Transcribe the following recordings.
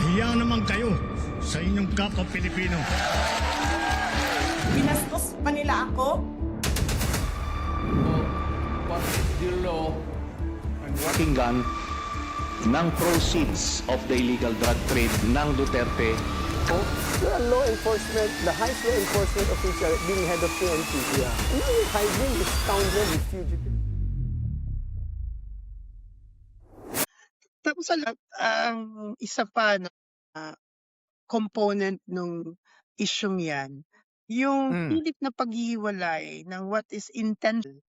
Mahiya naman kayo sa inyong kapwa Pilipino. Binastos pa nila ako. What is the law and what Pakinggan ng proceeds of the illegal drug trade ng Duterte. The law enforcement, the highest law enforcement official being head of PNP. Yeah. And now you're hiding this scoundrel, this fugitive. Tapos ang isa pa na component nung isyung yan, yung pilit na paghihiwalay ng what is intentional,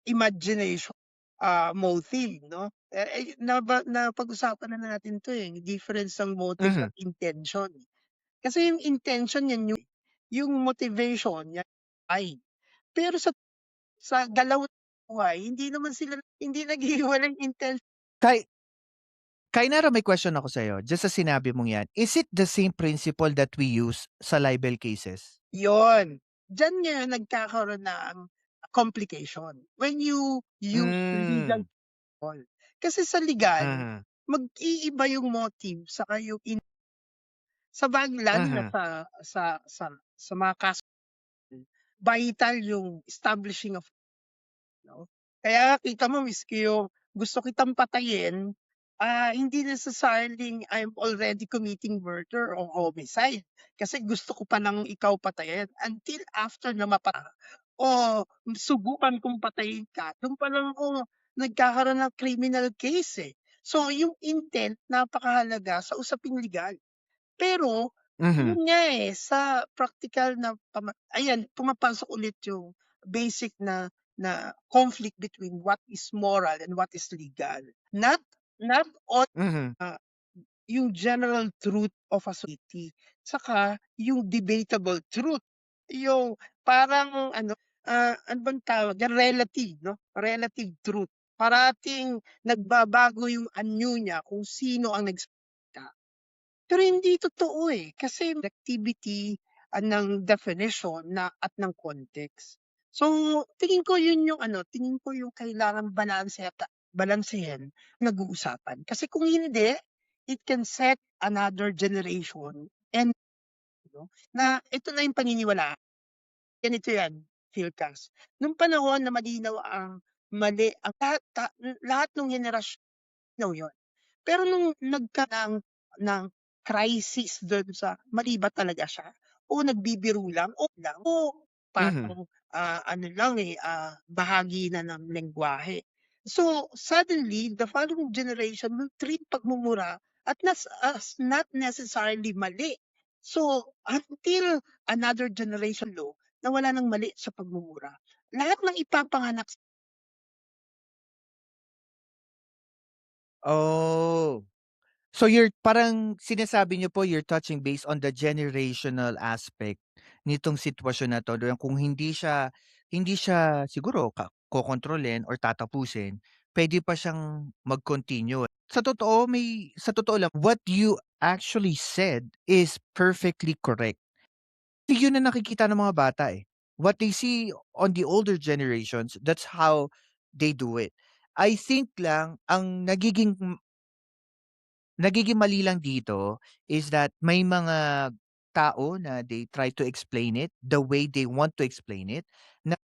imagination, motive, no? Napag-usapan na natin to difference ng motive at intention. Kasi yung intention yan yung motivation yan ay. Pero sa galaw ng buhay, hindi naghihiwalay yung intention. Kainara, may question ako sa'yo. Just sa sinabi mong yan, is it the same principle that we use sa libel cases? Yon. Diyan nga nagkakaroon ng complication when you use legal principle. Kasi sa legal, mag-iiba yung motive saka yung lalo na sa mga kaso, vital yung establishing of, no? Kaya kita mo, miski yung gusto kitang patayin, hindi necessarily I'm already committing murder or homicide. Kasi gusto ko pa nang ikaw patayin until after na o subukan kong patayin ka. Doon pa lang ako nagkakaroon ng criminal case. So, yung intent, napakahalaga sa usaping legal. Pero, yun nga sa practical na, pumapasok ulit yung basic na conflict between what is moral and what is legal. Not on yung general truth of a society, saka yung debatable truth. Yung parang ano bang tawag? Relative, no? Relative truth. Parating nagbabago yung anyo niya kung sino ang nagsalita. Pero hindi totoo kasi activity ng definition at ng context. So, tingin ko yung kailangan balansehin nag-uusapan. Kasi kung hindi, it can set another generation and na ito na yung paniniwala. Ganito yan, Philcas. Nung panahon na malinaw ang mali, ang lahat ng henerasyon yun. Pero nung ng crisis doon sa mali ba talaga siya? O nagbibiro lang? O parang bahagi na ng lengguwahe. So, suddenly, the following generation will treat pagmumura as not necessarily mali. So, until another generation na wala nang mali sa pagmumura, lahat ng ipapanganak. Oh. So parang sinasabi niyo po you're touching base on the generational aspect nitong sitwasyon na 'to. Kung hindi siya siguro kokontrolin or tatapusin, pwede pa siyang mag-continue. Sa totoo lang, what you actually said is perfectly correct. Yun ang nakikita ng mga bata What they see on the older generations, that's how they do it. I think lang ang nagiging mali lang dito is that may mga tao na they try to explain it the way they want to explain it, na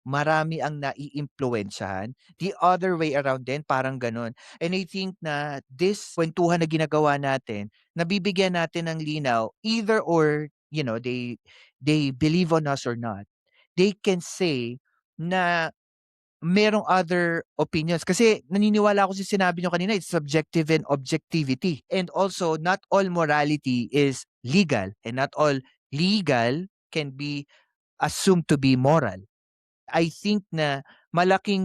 marami ang naiimpluwensyahan. The other way around din, parang gano'n. And I think na this kuwentuhan na ginagawa natin, nabibigyan natin ng linaw either or, they believe on us or not. They can say na merong other opinions. Kasi naniniwala ako sa sinabi niyo kanina, it's subjective and objectivity. And also, not all morality is legal and not all legal can be assumed to be moral. I think na malaking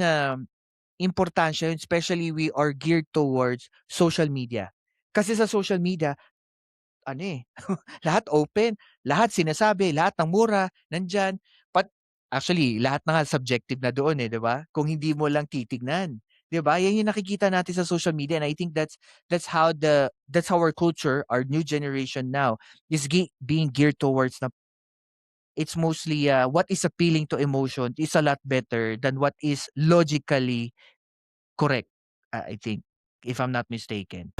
importansya yun, especially we are geared towards social media. Kasi sa social media, lahat open, lahat sinasabi, lahat ng mura, nandyan. Actually, lahat na nga subjective na doon 'di ba? Kung hindi mo lang titignan, 'di ba? Yan yung nakikita natin sa social media and I think that's how our culture, our new generation now is being geared towards na it's mostly what is appealing to emotion is a lot better than what is logically correct, I think. if I'm not mistaken.